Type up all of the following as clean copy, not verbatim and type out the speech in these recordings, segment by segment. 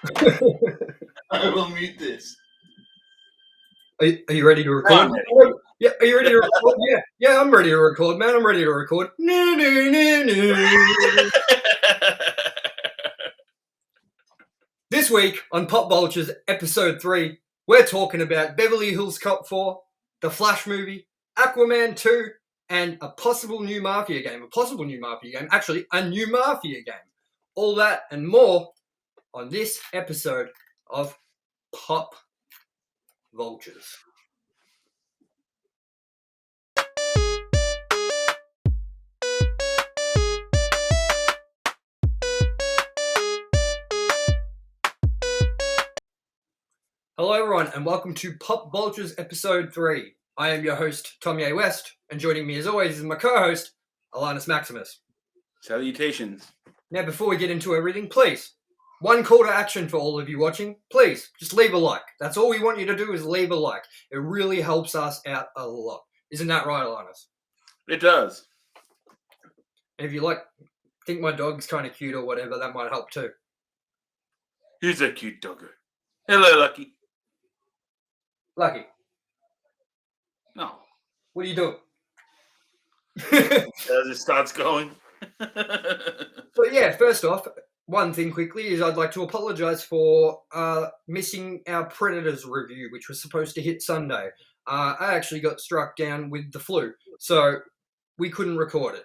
I will mute this. Are you ready to record? Yeah, are you ready to record? Yeah, I'm ready to record, man. I'm ready to record. This week on Pop Vultures episode 3, we're talking about Beverly Hills Cop 4, the Flash movie, Aquaman 2, and a possible new Mafia game. Actually, a new Mafia game. All that and more on this episode of Pop Vultures. Hello everyone and welcome to Pop Vultures episode 3. I am your host, Tommy A. West, and joining me as always is my co-host, Alanus Maximus. Salutations. Now before we get into everything, please, one call to action for all of you watching. Please, just leave a like. That's all we want you to do is leave a like. It really helps us out a lot. Isn't that right, Alanus? It does. And if you think my dog's kind of cute or whatever, that might help too. He's a cute dogger. Hello, Lucky. Lucky. No. What are you doing? As it starts going. So yeah, first off, one thing quickly is I'd like to apologise for missing our Predators review, which was supposed to hit Sunday. I actually got struck down with the flu, so we couldn't record it.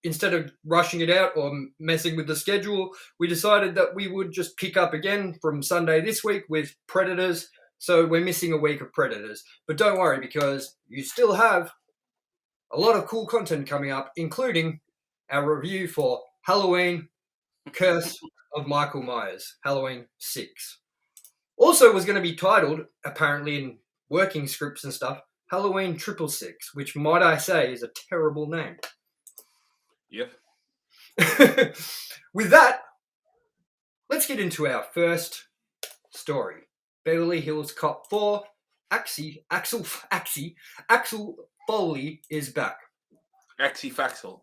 Instead of rushing it out or messing with the schedule, we decided that we would just pick up again from Sunday this week with Predators. So we're missing a week of Predators. But don't worry, because you still have a lot of cool content coming up, including our review for Halloween Curse of Michael Myers, Halloween 6. Also was going to be titled, apparently in working scripts and stuff, Halloween 666, which might I say is a terrible name. Yep. With that, let's get into our first story. Beverly Hills Cop 4, Axel Foley is back. Axifaxel.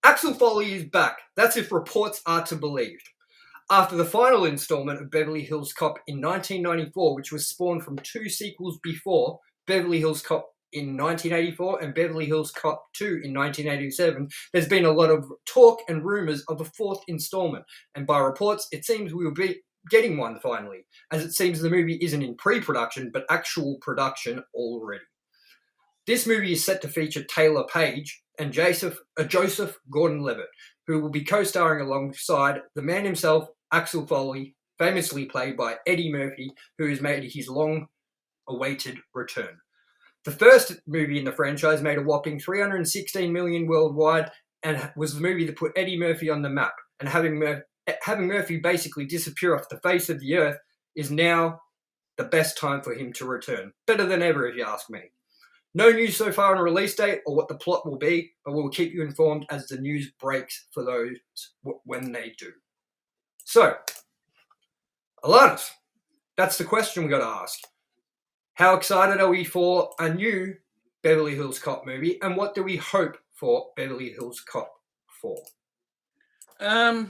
Axel Foley is back. That's if reports are to be believed. After the final installment of Beverly Hills Cop in 1994, which was spawned from 2 sequels before, Beverly Hills Cop in 1984 and Beverly Hills Cop 2 in 1987, there's been a lot of talk and rumours of a 4th installment. And by reports, it seems we will be getting one finally, as it seems the movie isn't in pre-production, but actual production already. This movie is set to feature Taylor Page and Joseph Gordon-Levitt, who will be co-starring alongside the man himself, Axel Foley, famously played by Eddie Murphy, who has made his long-awaited return. The first movie in the franchise made a whopping $316 million worldwide and was the movie that put Eddie Murphy on the map. And having Murphy basically disappear off the face of the earth is now the best time for him to return. Better than ever, if you ask me. No news so far on a release date or what the plot will be, but we'll keep you informed as the news breaks for those when they do. So, Alanis, that's the question we got to ask. How excited are we for a new Beverly Hills Cop movie, and what do we hope for Beverly Hills Cop 4? I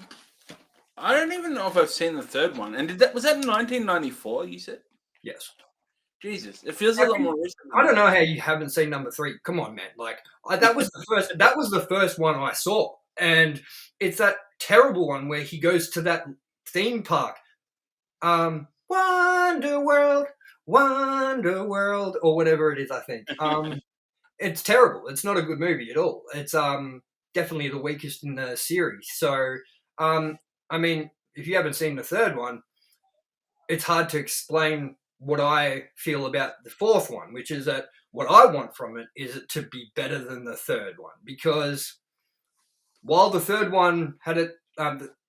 don't even know if I've seen the third one. And was that in 1994, you said? Yes. Jesus, it feels a lot more recent. I don't know how you haven't seen number 3. Come on, man. That was the first one I saw. And it's that terrible one where he goes to that theme park. Wonder World, or whatever it is, I think. It's terrible. It's not a good movie at all. It's definitely the weakest in the series. So, I mean, if you haven't seen the third one, it's hard to explain what I feel about the fourth one, which is that what I want from it is it to be better than the third one. Because while the third one had it,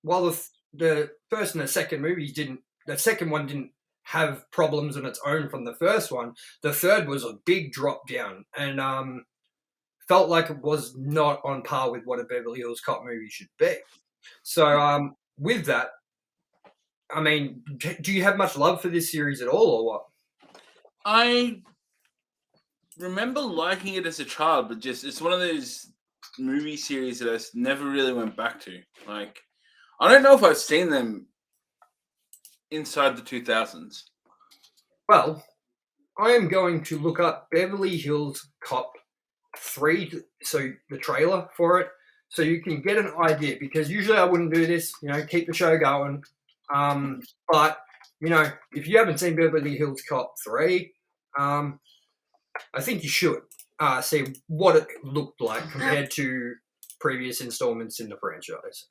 while the first and the second movies the second one didn't have problems on its own from the first one, the third was a big drop down and felt like it was not on par with what a Beverly Hills Cop movie should be. So with that, I mean, do you have much love for this series at all, or what? I remember liking it as a child, but it's one of those movie series that I never really went back to. I don't know if I've seen them inside the 2000s? Well, I am going to look up Beverly Hills Cop 3, so the trailer for it, so you can get an idea, because usually I wouldn't do this, keep the show going. But, if you haven't seen Beverly Hills Cop 3, I think you should see what it looked like compared to previous installments in the franchise.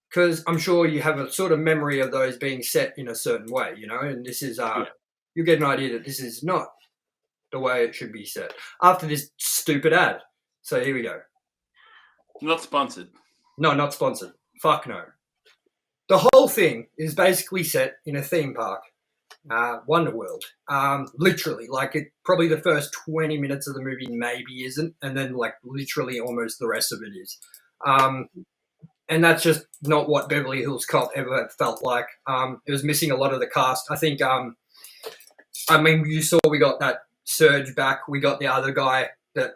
Because I'm sure you have a sort of memory of those being set in a certain way, and this is, you get an idea that this is not the way it should be set. After this stupid ad. So here we go. Not sponsored. No, not sponsored. Fuck no. The whole thing is basically set in a theme park. Wonderworld. Literally, probably the first 20 minutes of the movie maybe isn't, and then literally almost the rest of it is. And that's just not what Beverly Hills Cop ever felt like. It was missing a lot of the cast. I think, you saw we got that Surge back. We got the other guy, that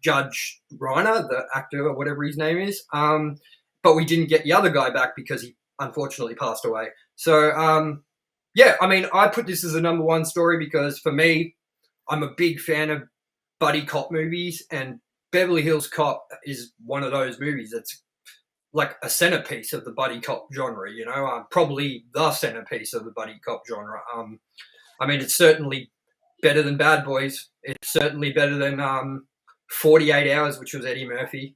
Judge Reiner, the actor or whatever his name is. But we didn't get the other guy back because he unfortunately passed away. So, I put this as a number one story because for me, I'm a big fan of buddy cop movies, and Beverly Hills Cop is one of those movies that's like a centerpiece of the buddy cop genre, probably the centerpiece of the buddy cop genre. It's certainly better than Bad Boys. It's certainly better than 48 Hours, which was Eddie Murphy.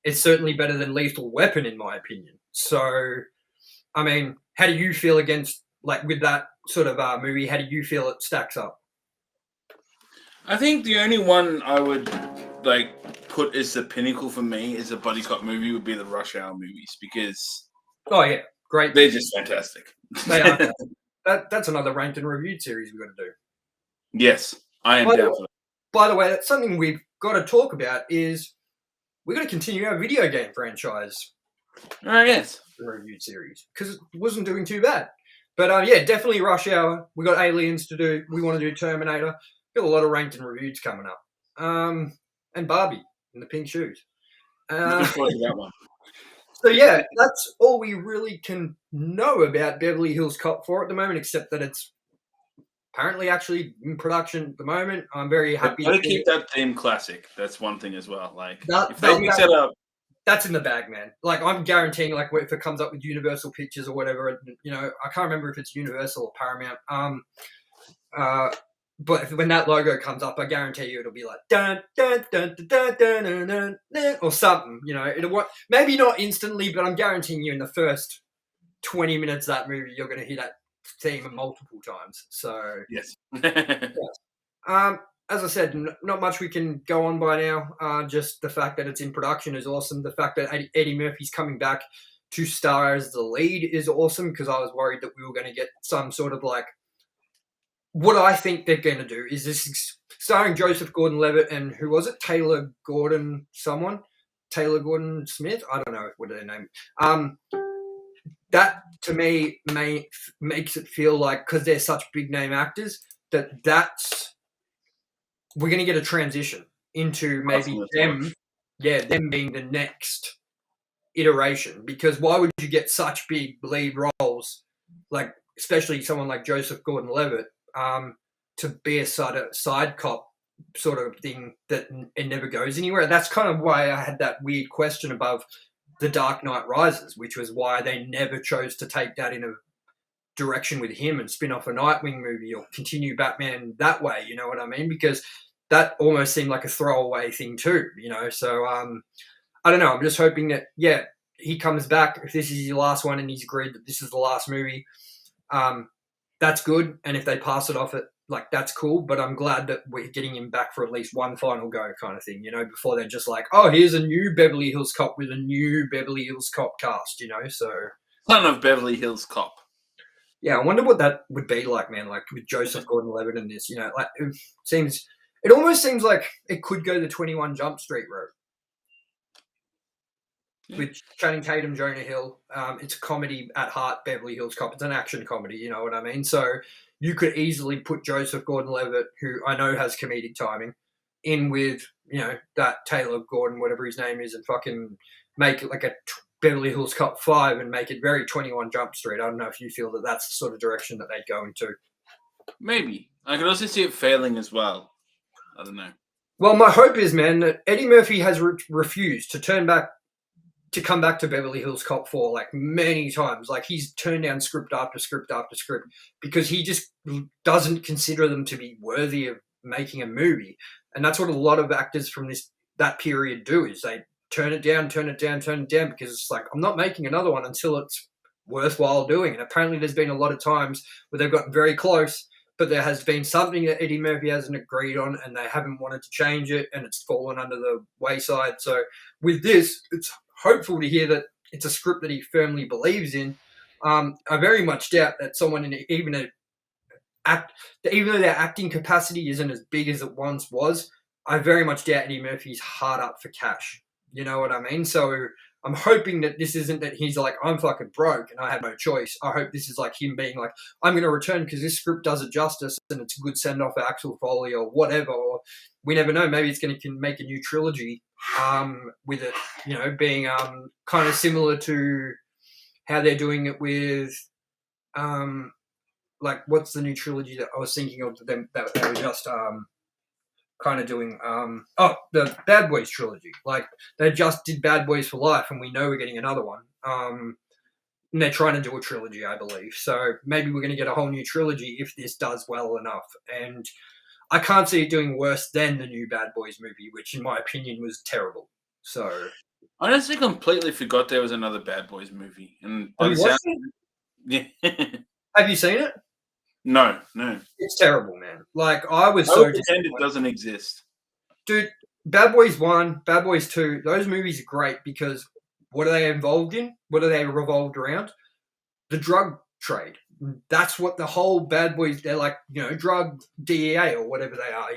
It's certainly better than Lethal Weapon, in my opinion. So, how do you feel with that sort of movie? How do you feel it stacks up? I think the only one I would put as the pinnacle for me as a buddy cop movie would be the Rush Hour movies, because great. They're just fantastic. They are. That's another ranked and reviewed series we've got to do. Yes, I am down for that. By the way, that's something we've got to talk about is we're going to continue our video game franchise. Oh, yes. Reviewed series, because it wasn't doing too bad. But definitely Rush Hour. We got Aliens to do. We want to do Terminator. Got a lot of ranked and reviewed coming up. And Barbie in the pink shoes. Looking forward to that one. So that's all we really can know about Beverly Hills Cop 4 at the moment, except that it's apparently actually in production at the moment. I'm very happy to keep that theme classic. That's one thing as well. If they mix it up, that's in the bag, man. I'm guaranteeing, if it comes up with Universal Pictures or whatever, I can't remember if it's Universal or Paramount. But when that logo comes up, I guarantee you it'll be like dun dun dun dun dun dun dun, dun or something. It'll maybe not instantly, but I'm guaranteeing you in the first 20 minutes of that movie, you're going to hear that theme multiple times. So yes. As I said, not much we can go on by now. Just the fact that it's in production is awesome. The fact that Eddie Murphy's coming back to star as the lead is awesome, because I was worried that we were going to get some sort of what I think they're going to do is this starring Joseph Gordon-Levitt and who was it? Taylor Gordon Smith? I don't know what their name. That to me makes it feel like, because they're such big name actors, that's we're going to get a transition into maybe them being the next iteration. Because why would you get such big lead roles, especially someone like Joseph Gordon-Levitt, to be a side cop sort of thing that it never goes anywhere? That's kind of why I had that weird question above The Dark Knight Rises, which was why they never chose to take that in a direction with him and spin off a Nightwing movie or continue Batman that way, you know what I mean? Because that almost seemed like a throwaway thing too, So I don't know. I'm just hoping that, he comes back. If this is your last one and he's agreed that this is the last movie, that's good. And if they pass it off, that's cool. But I'm glad that we're getting him back for at least one final go kind of thing, before they're just like, oh, here's a new Beverly Hills Cop with a new Beverly Hills Cop cast, so. Son of Beverly Hills Cop. Yeah, I wonder what that would be like, man, with Joseph Gordon-Levitt in this, it almost seems like it could go the 21 Jump Street route. With Channing Tatum, Jonah Hill. It's a comedy at heart, Beverly Hills Cop. It's an action comedy, you know what I mean? So you could easily put Joseph Gordon-Levitt, who I know has comedic timing, in with, that Taylor Gordon, whatever his name is, and fucking make it like a Beverly Hills Cop 5 and make it very 21 Jump Street. I don't know if you feel that that's the sort of direction that they'd go into. Maybe. I could also see it failing as well. I don't know. Well, my hope is, man, that Eddie Murphy has refused to come back to Beverly Hills Cop 4 like many times. Like he's turned down script after script after script because he just doesn't consider them to be worthy of making a movie. And that's what a lot of actors from that period do, is they turn it down because it's like, I'm not making another one until it's worthwhile doing. And apparently there's been a lot of times where they've gotten very close, but there has been something that Eddie Murphy hasn't agreed on and they haven't wanted to change it and it's fallen under the wayside. So with this, it's hopeful to hear that it's a script that he firmly believes in. I very much doubt that someone even though their acting capacity isn't as big as it once was, I very much doubt Eddie Murphy's hard up for cash. You know what I mean? So I'm hoping that this isn't that he's like, I'm fucking broke and I have no choice. I hope this is like him being like, I'm going to return because this script does it justice and it's a good send off for Axel Foley or whatever. Or we never know. Maybe it's going to make a new trilogy with it, being kind of similar to how they're doing it with like what's the new trilogy that I was thinking of them that they were just kind of doing the Bad Boys trilogy. Like they just did Bad Boys for Life and we know we're getting another one. And they're trying to do a trilogy, I believe. So maybe we're going to get a whole new trilogy if this does well enough. And I can't see it doing worse than the new Bad Boys movie, which in my opinion was terrible. So I honestly completely forgot there was another Bad Boys movie. And have you watched it? Yeah. Have you seen it? No. It's terrible, man. Like I would pretend it doesn't exist. Dude, Bad Boys 1, Bad Boys 2, those movies are great because what are they involved in? What are they revolved around? The drug trade. That's what the whole Bad Boys, they're like, drug DEA or whatever they are,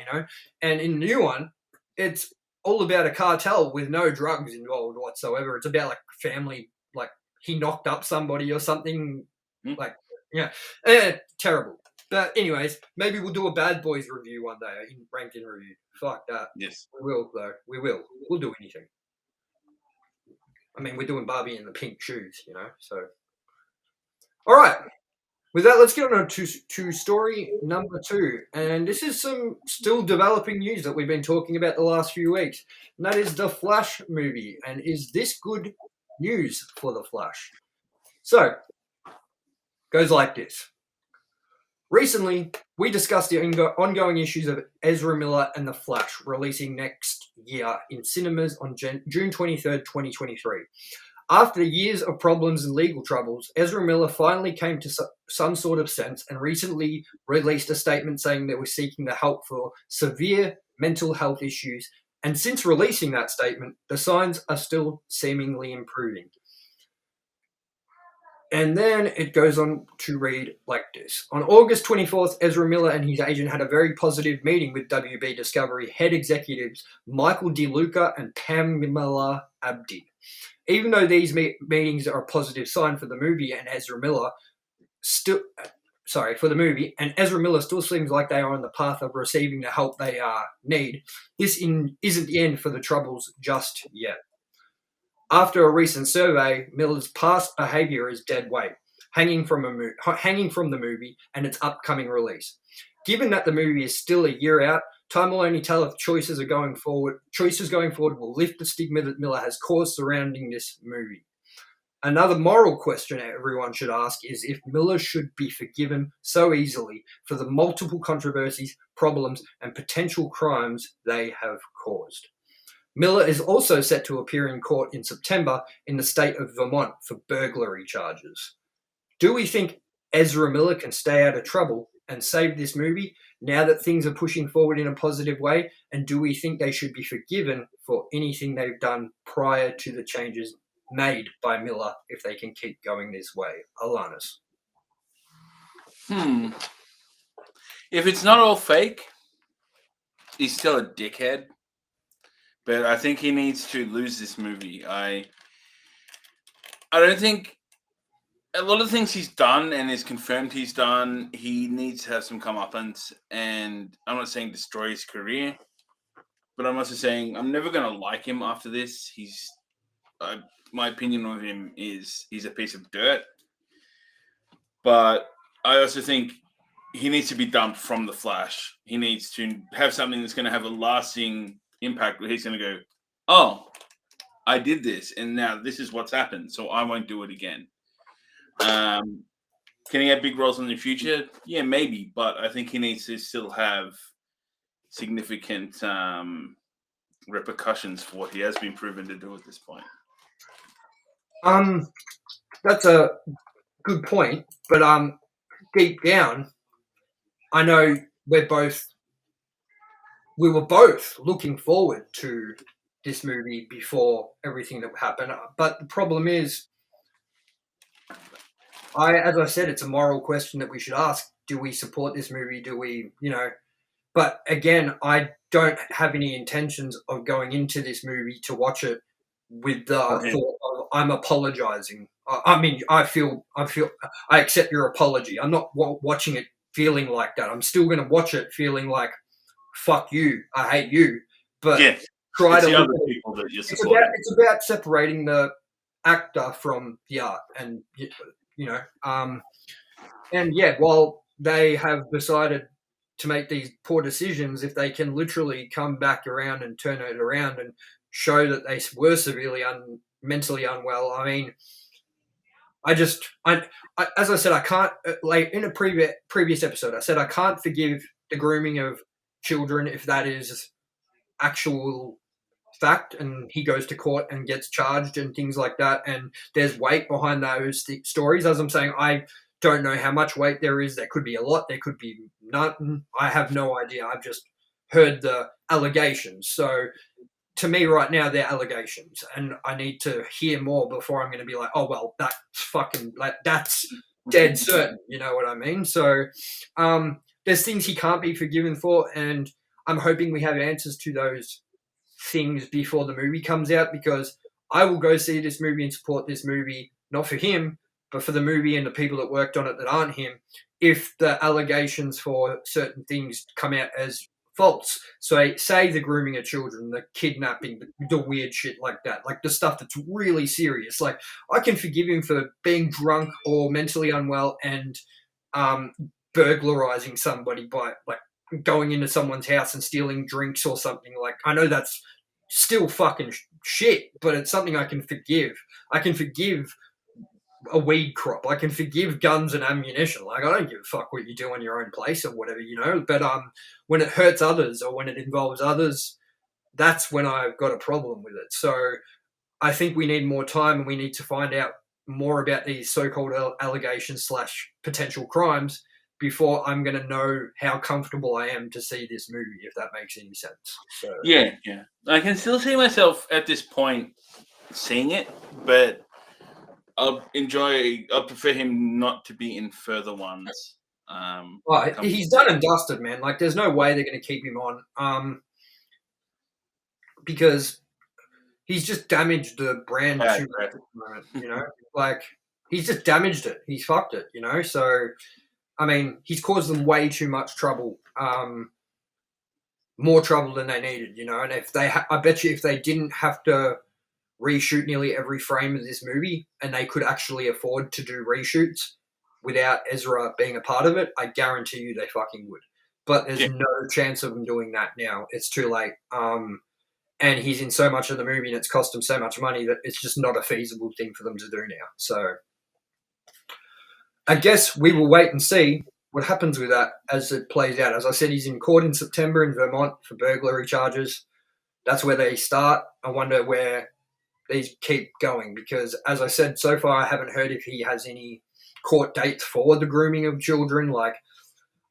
And in the new one, it's all about a cartel with no drugs involved whatsoever. It's about like family, like he knocked up somebody or something. Like, terrible. But anyways, maybe we'll do a Bad Boys review one day, ranked in review. Fuck that. Yes. We will, though. We will. We'll do anything. I mean, we're doing Barbie in the pink shoes, so. All right. With that, let's get on to story number 2. And this is some still developing news that we've been talking about the last few weeks. And that is the Flash movie. And is this good news for the Flash? So, goes like this. Recently, we discussed the ongoing issues of Ezra Miller and The Flash, releasing next year in cinemas on June 23rd, 2023. After years of problems and legal troubles, Ezra Miller finally came to some sort of sense and recently released a statement saying they were seeking the help for severe mental health issues. And since releasing that statement, the signs are still seemingly improving. And then it goes on to read like this. On August 24th, Ezra Miller and his agent had a very positive meeting with WB Discovery head executives Michael DeLuca and Pamela Abdi. Even though these meetings are a positive sign for the movie and Ezra Miller still seems like they are on the path of receiving the help they need, this isn't the end for the troubles just yet. After a recent survey, Miller's past behavior is dead weight, hanging from the movie and its upcoming release. Given that the movie is still a year out, time will only tell if choices going forward will lift the stigma that Miller has caused surrounding this movie. Another moral question everyone should ask is if Miller should be forgiven so easily for the multiple controversies, problems, and potential crimes they have caused. Miller is also set to appear in court in September in the state of Vermont for burglary charges. Do we think Ezra Miller can stay out of trouble and save this movie now that things are pushing forward in a positive way? And do we think they should be forgiven for anything they've done prior to the changes made by Miller if they can keep going this way? Alanis. If it's not all fake, he's still a dickhead. But I think he needs to lose this movie. I don't think a lot of things he's done and is confirmed he's done, he needs to have some comeuppance. And I'm not saying destroy his career, but I'm also saying I'm never going to like him after this. my opinion of him is he's a piece of dirt. But I also think he needs to be dumped from the Flash. He needs to have something that's going to have a lasting impact where he's going to go, oh, I did this, and now this is what's happened, so I won't do it again. Can he have big roles in the future? Yeah, maybe, but I think he needs to still have significant repercussions for what he has been proven to do at this point. That's a good point, but deep down, I know we were both looking forward to this movie before everything that happened. But the problem is, as I said, it's a moral question that we should ask. Do we support this movie? Do we, But again, I don't have any intentions of going into this movie to watch it with the thought of I'm apologizing. I accept your apology. I'm not watching it feeling like that. I'm still going to watch it feeling like, fuck you, I hate you. But try it's to the look other at people that you're supporting. it's about separating the actor from the art, and and yeah, while they have decided to make these poor decisions, if they can literally come back around and turn it around and show that they were severely mentally unwell, I mean, as I said, I can't, like in a previous episode, I said I can't forgive the grooming of children if that is actual fact and he goes to court and gets charged and things like that, and there's weight behind those stories. As I'm saying, I don't know how much weight there is. There could be a lot, there could be none. I have no idea. I've just heard the allegations. So to me right now, they're allegations, and I need to hear more before I'm going to be like, oh, well, that's fucking, like, that's dead certain. You know what I mean? So there's things he can't be forgiven for, and I'm hoping we have answers to those things before the movie comes out, because I will go see this movie and support this movie, not for him, but for the movie and the people that worked on it that aren't him, if the allegations for certain things come out as false. So say the grooming of children, the kidnapping, the weird shit like that, like the stuff that's really serious. Like, I can forgive him for being drunk or mentally unwell and burglarizing somebody by, like, going into someone's house and stealing drinks or something. Like, I know that's still fucking shit, but it's something I can forgive. I can forgive a weed crop. I can forgive guns and ammunition. Like, I don't give a fuck what you do on your own place or whatever, But when it hurts others or when it involves others, that's when I've got a problem with it. So I think we need more time, and we need to find out more about these so-called allegations / potential crimes before I'm going to know how comfortable I am to see this movie, if that makes any sense. So yeah, I can still see myself at this point seeing it, but I prefer him not to be in further ones. He's done and dusted, man. Like, there's no way they're going to keep him on, because he's just damaged the brand too much at the moment, Like, he's just damaged it. He's fucked it, So, I mean, he's caused them way too much trouble, more trouble than they needed, And if I bet you if they didn't have to reshoot nearly every frame of this movie, and they could actually afford to do reshoots without Ezra being a part of it, I guarantee you they fucking would. But there's no chance of them doing that now. It's too late. And he's in so much of the movie and it's cost him so much money that it's just not a feasible thing for them to do now. So I guess we will wait and see what happens with that as it plays out. As I said, he's in court in September in Vermont for burglary charges. That's where they start. I wonder where these keep going, because, as I said, so far I haven't heard if he has any court dates for the grooming of children. Like,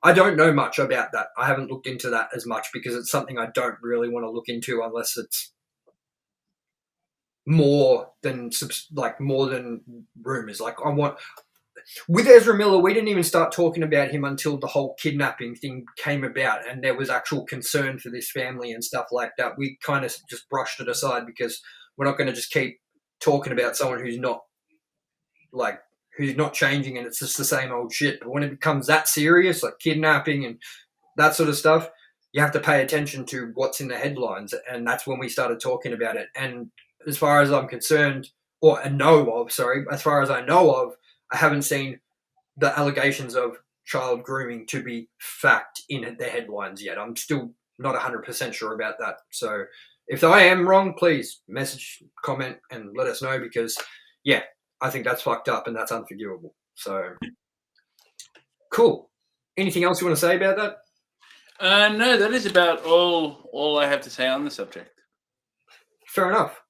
I don't know much about that. I haven't looked into that as much because it's something I don't really want to look into unless it's more than rumors. Like, with Ezra Miller, we didn't even start talking about him until the whole kidnapping thing came about and there was actual concern for this family and stuff like that. We kind of just brushed it aside because we're not going to just keep talking about someone who's not changing and it's just the same old shit. But when it becomes that serious, like kidnapping and that sort of stuff, you have to pay attention to what's in the headlines. And that's when we started talking about it. And as far as I'm concerned, as far as I know of, I haven't seen the allegations of child grooming to be fact in the headlines yet. I'm still not 100% sure about that. So if I am wrong, please message, comment, and let us know because, yeah, I think that's fucked up and that's unforgivable. So, cool. Anything else you want to say about that? No, that is about all I have to say on the subject. Fair enough.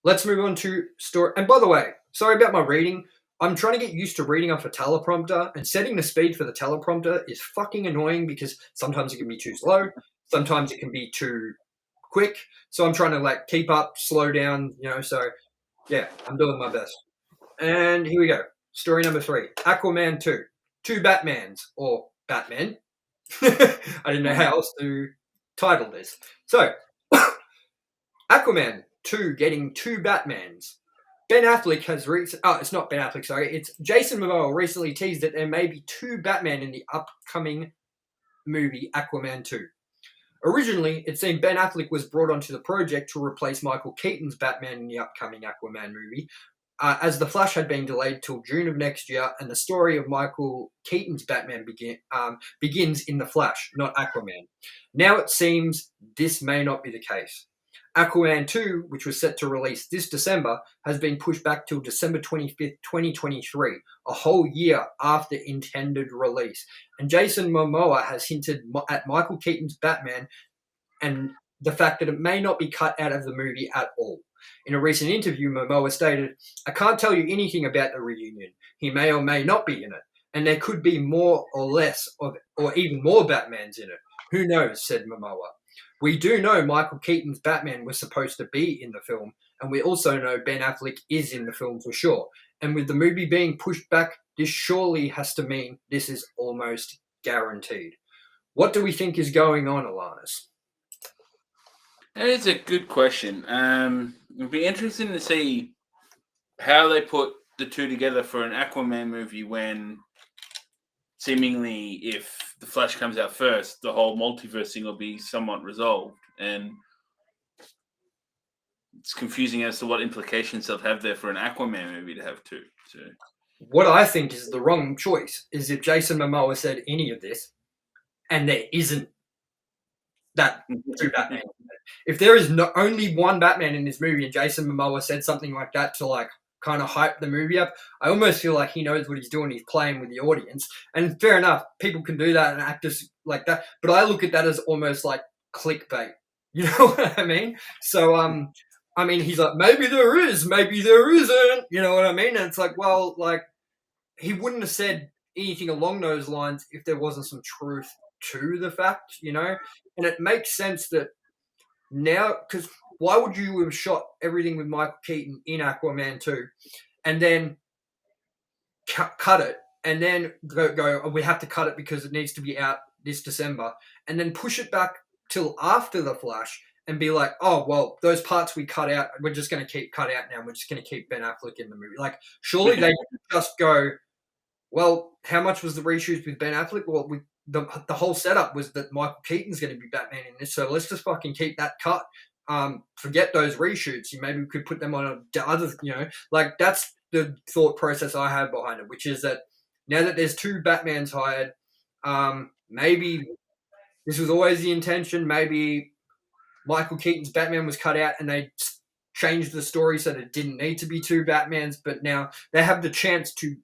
Let's move on to story. And by the way, sorry about my reading. I'm trying to get used to reading off a teleprompter, and setting the speed for the teleprompter is fucking annoying because sometimes it can be too slow, sometimes it can be too quick. So I'm trying to like keep up, slow down, So yeah, I'm doing my best. And here we go. Story number 3: Aquaman 2. Two Batmans, or Batmen. I didn't know how else to title this. So, Aquaman 2 getting two Batmans. Ben Affleck has it's not Ben Affleck, sorry. It's Jason Momoa recently teased that there may be two Batman in the upcoming movie Aquaman 2. Originally, it seemed Ben Affleck was brought onto the project to replace Michael Keaton's Batman in the upcoming Aquaman movie, as The Flash had been delayed till June of next year, and the story of Michael Keaton's Batman begins in The Flash, not Aquaman. Now it seems this may not be the case. Aquaman 2, which was set to release this December, has been pushed back till December 25th, 2023, a whole year after intended release. And Jason Momoa has hinted at Michael Keaton's Batman and the fact that it may not be cut out of the movie at all. In a recent interview, Momoa stated, "I can't tell you anything about the reunion. He may or may not be in it, and there could be more or less or even more Batmans in it. Who knows," said Momoa. "We do know Michael Keaton's Batman was supposed to be in the film, and we also know Ben Affleck is in the film for sure. And with the movie being pushed back, this surely has to mean this is almost guaranteed." What do we think is going on, Alanis? That is a good question. It'd be interesting to see how they put the two together for an Aquaman movie when seemingly if the Flash comes out first, the whole multiverse thing will be somewhat resolved. And it's confusing as to what implications they'll have there for an Aquaman movie to have two. So What I think is the wrong choice is if Jason Momoa said any of this and there isn't that two Batman. If there is only one Batman in this movie and Jason Momoa said something like that to like kind of hype the movie up, I almost feel like he knows what he's doing. He's playing with the audience. And fair enough, people can do that and actors like that. But I look at that as almost like clickbait. You know what I mean? So, I mean, he's like, maybe there is, maybe there isn't. You know what I mean? And it's like, well, like, he wouldn't have said anything along those lines if there wasn't some truth to the fact, And it makes sense that now, because why would you have shot everything with Michael Keaton in Aquaman 2 and then cut it and then go, "Oh, we have to cut it because it needs to be out this December," and then push it back till after The Flash and be like, "Oh, well, those parts we cut out, we're just going to keep cut out now. We're just going to keep Ben Affleck in the movie." Like, surely they just go, "Well, how much was the reshoots with Ben Affleck?" Well, the whole setup was that Michael Keaton's going to be Batman in this, so let's just fucking keep that cut. Forget those reshoots. Maybe we could put them on other, like that's the thought process I had behind it, which is that now that there's two Batmans hired, maybe this was always the intention. Maybe Michael Keaton's Batman was cut out and they changed the story so that it didn't need to be two Batmans, but now they have the chance to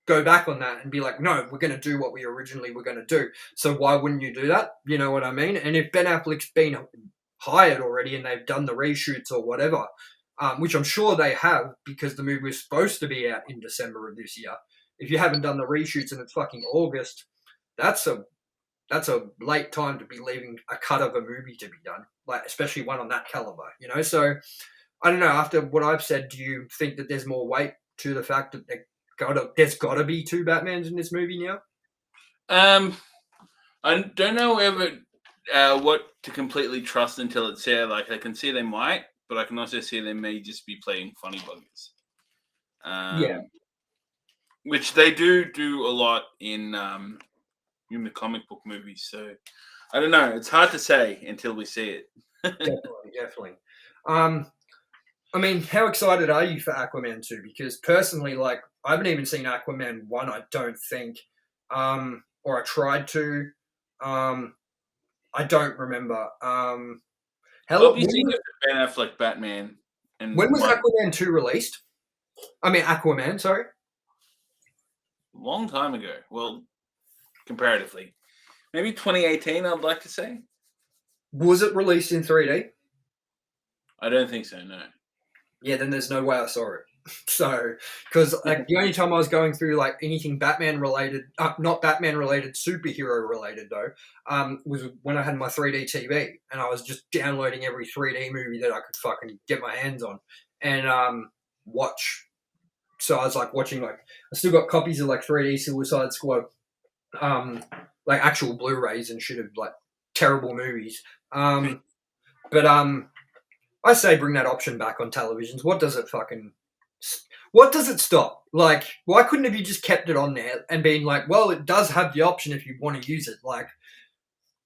go back on that and be like, "No, we're going to do what we originally were going to do." So why wouldn't you do that? You know what I mean? And if Ben Affleck's been hired already and they've done the reshoots or whatever, which I'm sure they have because the movie was supposed to be out in December of this year. If you haven't done the reshoots and it's fucking August, that's a late time to be leaving a cut of a movie to be done, like especially one on that caliber, So I don't know. After what I've said, do you think that there's more weight to the fact that there's got to be two Batmans in this movie now? I don't know ever what to completely trust until it's there. Like I can see they might, but I can also see they may just be playing funny buggers. Yeah. Which they do a lot in the comic book movies. So I don't know. It's hard to say until we see it. Definitely. I mean, how excited are you for Aquaman 2? Because personally, like, I haven't even seen Aquaman 1, I don't think. Or I tried to. Um, I don't remember. How, Obviously, you got the Ben Affleck Batman and when was Mark Aquaman 2 released? I mean, Aquaman, sorry. long time ago. Well, comparatively, maybe 2018. I'd like to say. Was it released in 3D? I don't think so. No. Yeah, then there's no way I saw it. So, because like the only time I was going through like anything Batman related, not Batman related, superhero related though, was when I had my 3D TV and I was just downloading every 3D movie that I could fucking get my hands on and watch. So I was like watching like I still got copies of like 3D Suicide Squad, um, like actual Blu-rays and shit of like terrible movies. But I say bring that option back on televisions. What does it stop? Like, why couldn't have you just kept it on there and been like, well, it does have the option if you want to use it? Like,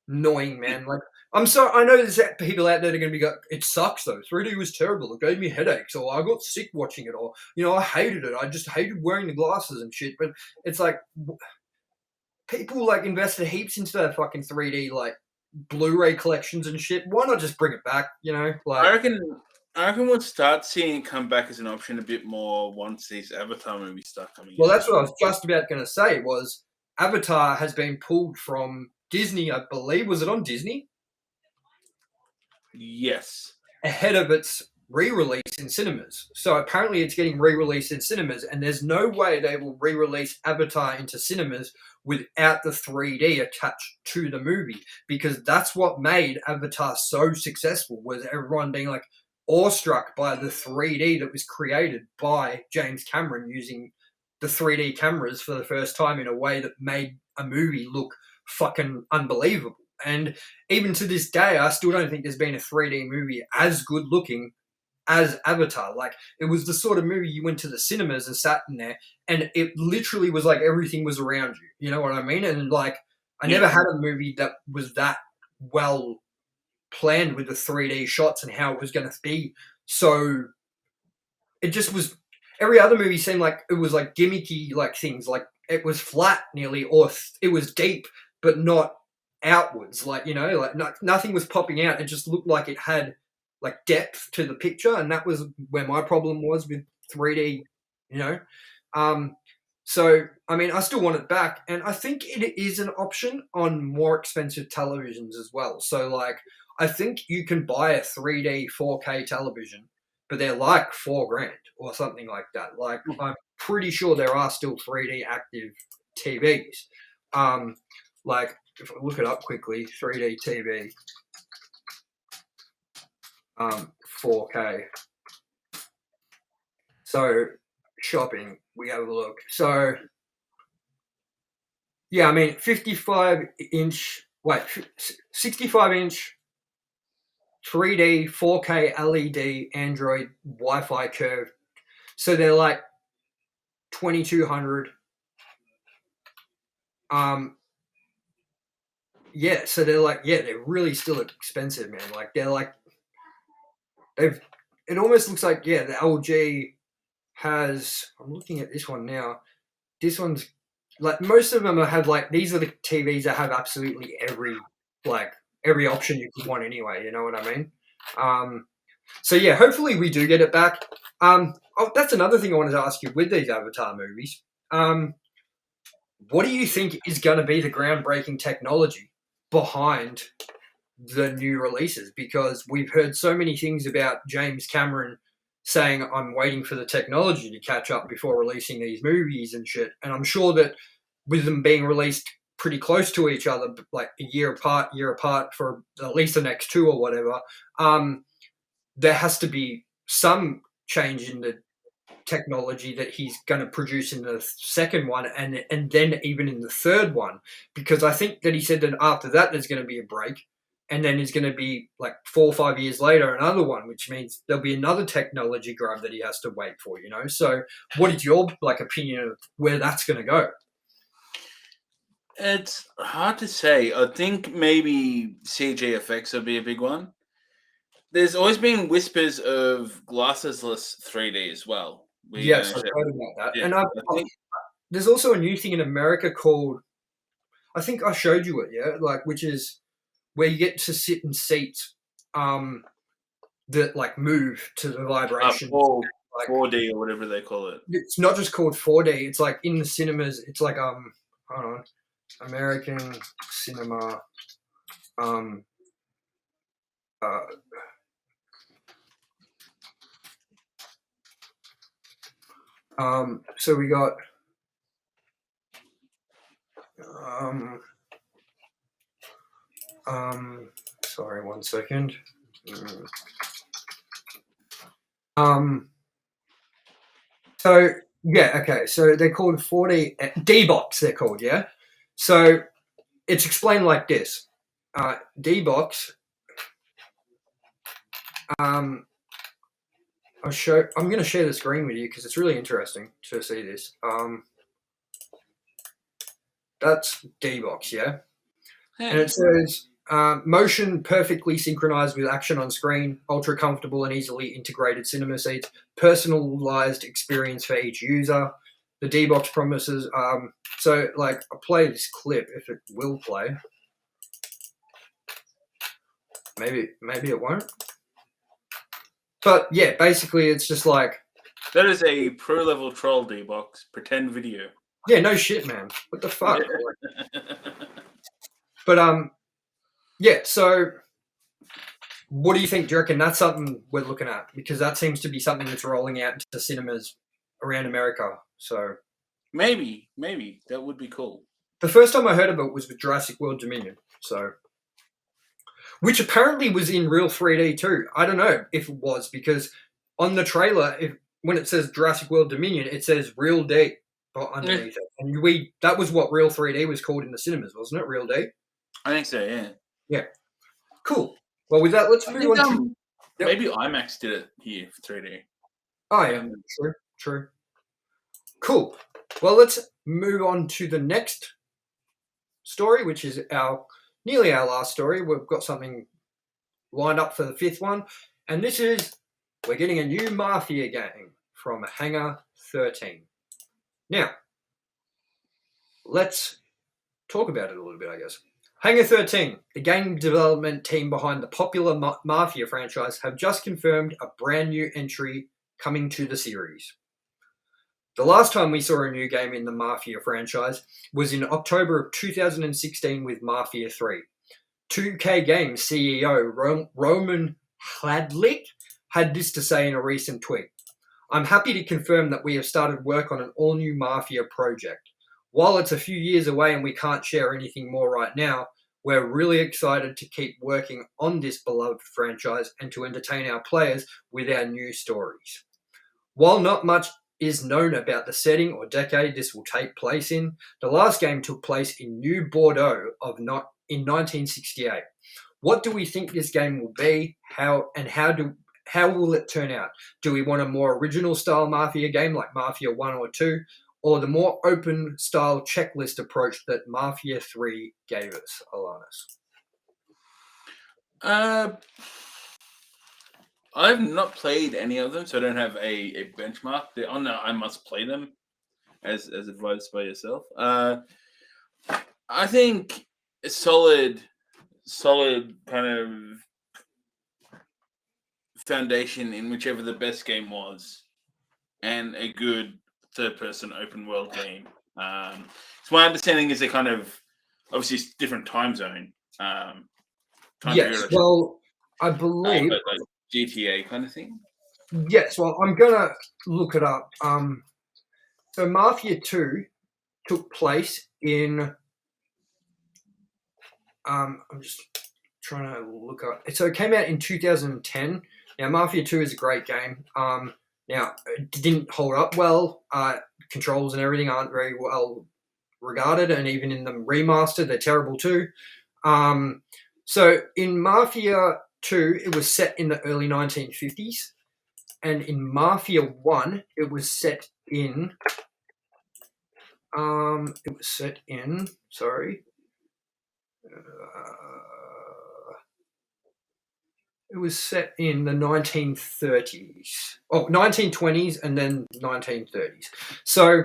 annoying, man. Like, I know there's people out there that are going to be like, it sucks though. 3D was terrible. It gave me headaches, or I got sick watching it, or I hated it. I just hated wearing the glasses and shit. But it's like people like invested heaps into their fucking 3D like Blu-ray collections and shit. Why not just bring it back? Like. I reckon. I reckon we'll start seeing it come back as an option a bit more once these Avatar movies start coming Well, out. that's what I was just about going to say. Was Avatar has been pulled from Disney, I believe. Was it on Disney? Yes. Ahead of its re-release in cinemas. So apparently it's getting re-released in cinemas, and there's no way they will re-release Avatar into cinemas without the 3D attached to the movie, because that's what made Avatar so successful, was everyone being like awestruck by the 3D that was created by James Cameron using the 3D cameras for the first time in a way that made a movie look fucking unbelievable. And even to this day, I still don't think there's been a 3D movie as good looking as Avatar. Like, it was the sort of movie you went to the cinemas and sat in there, and it literally was like everything was around you. You know what I mean? And like, I never had a movie that was that well planned with the 3D shots and how it was going to be. So it just was. Every other movie seemed like it was like gimmicky, like things. Like it was flat nearly, or it was deep, but not outwards. Like nothing was popping out. It just looked like it had like depth to the picture, and that was where my problem was with 3D. You know, so I mean, I still want it back, and I think it is an option on more expensive televisions as well. So like, I think you can buy a 3D 4K television, but they're like $4,000 or something like that. Like, I'm pretty sure there are still 3D active TVs. Like, if I look it up quickly, 3D TV, 4K. So, shopping, we have a look. So, yeah, I mean, 65-inch 3D, 4K LED, Android, Wi-Fi curve. So they're like 2,200. Yeah, so they're like, they're really still expensive, man. Like it almost looks like, the LG has, I'm looking at this one now. This one's like, most of them have like, these are the TVs that have absolutely every option you could want anyway. You know what I mean? So yeah, hopefully we do get it back. That's another thing I wanted to ask you with these Avatar movies. What do you think is going to be the groundbreaking technology behind the new releases? Because we've heard so many things about James Cameron saying, I'm waiting for the technology to catch up before releasing these movies and shit. And I'm sure that with them being released pretty close to each other, like a year apart for at least the next two or whatever, there has to be some change in the technology that he's going to produce in the second one and then even in the third one, because I think that he said that after that there's going to be a break, and then there's going to be like 4 or 5 years later another one, which means there'll be another technology grab that he has to wait for. So what is your opinion of where that's going to go? It's hard to say. I think maybe CG effects will be a big one. There's always been whispers of glassesless 3D as well. Yes, I've heard about that. Yeah, And I think there's also a new thing in America called, I think I showed you it, yeah, like which is where you get to sit in seats that like move to the vibration. Like 4D or whatever they call it. it's not just called 4D. It's like in the cinemas. It's like hold on, American cinema. Um, uh, so we got um, sorry, one second. So yeah, okay. So they're called 4D D-box. They're called, yeah. So it's explained like this. D-box. I'm going to share the screen with you because it's really interesting to see this. That's D-box, yeah. And it says motion perfectly synchronized with action on screen, ultra comfortable and easily integrated cinema seats, personalized experience for each user. The D-box promises. So, like, I'll play this clip if it will play. Maybe it won't. But yeah, basically, it's just like that is a pro level troll D-box pretend video. Yeah, no shit, man. What the fuck? But yeah. So, what do you think? Do you reckon that's something we're looking at? Because that seems to be something that's rolling out into cinemas around America. So maybe that would be cool. The first time I heard of it was with Jurassic World Dominion. So, which apparently was in real 3D too. I don't know if it was because on the trailer, when it says Jurassic World Dominion, it says Real D underneath it, and that was what real 3D was called in the cinemas, wasn't it? Real D. I think so. Yeah. Yeah. Cool. Well, with that, let's move on. Maybe IMAX did it here for 3D. Oh yeah, true. Cool. Well, let's move on to the next story, which is nearly our last story. We've got something lined up for the fifth one, and this is we're getting a new Mafia game from Hangar 13. Now, let's talk about it a little bit, I guess. Hangar 13, the game development team behind the popular Mafia franchise, have just confirmed a brand new entry coming to the series. The last time we saw a new game in the Mafia franchise was in October of 2016 with Mafia 3. 2K Games CEO Roman Hladlik had this to say in a recent tweet. I'm happy to confirm that we have started work on an all-new Mafia project. While it's a few years away and we can't share anything more right now, we're really excited to keep working on this beloved franchise and to entertain our players with our new stories. While not much is known about the setting or decade this will take place in, the last game took place in New Bordeaux in 1968. What do we think this game will be? How will it turn out? Do we want a more original style Mafia game like Mafia 1 or 2, or the more open style checklist approach that Mafia 3 gave us, Alanis? I've not played any of them, so I don't have a benchmark. Oh no, I must play them, as advised by yourself. I think a solid kind of foundation in whichever the best game was, and a good third-person open world game. So my understanding is a kind of obviously it's different time zone. Yes, well, I believe, but like GTA kind of thing. Yes, well, I'm gonna look it up. So Mafia 2 took place in. I'm just trying to look up. So it came out in 2010. Now, Mafia 2 is a great game. Now, it didn't hold up well. Controls and everything aren't very well regarded, and even in the remaster, they're terrible too. So in Mafia 2, it was set in the early 1950s, and in Mafia 1, it was set in. Sorry. It was set in the 1930s. Oh, 1920s and then 1930s. So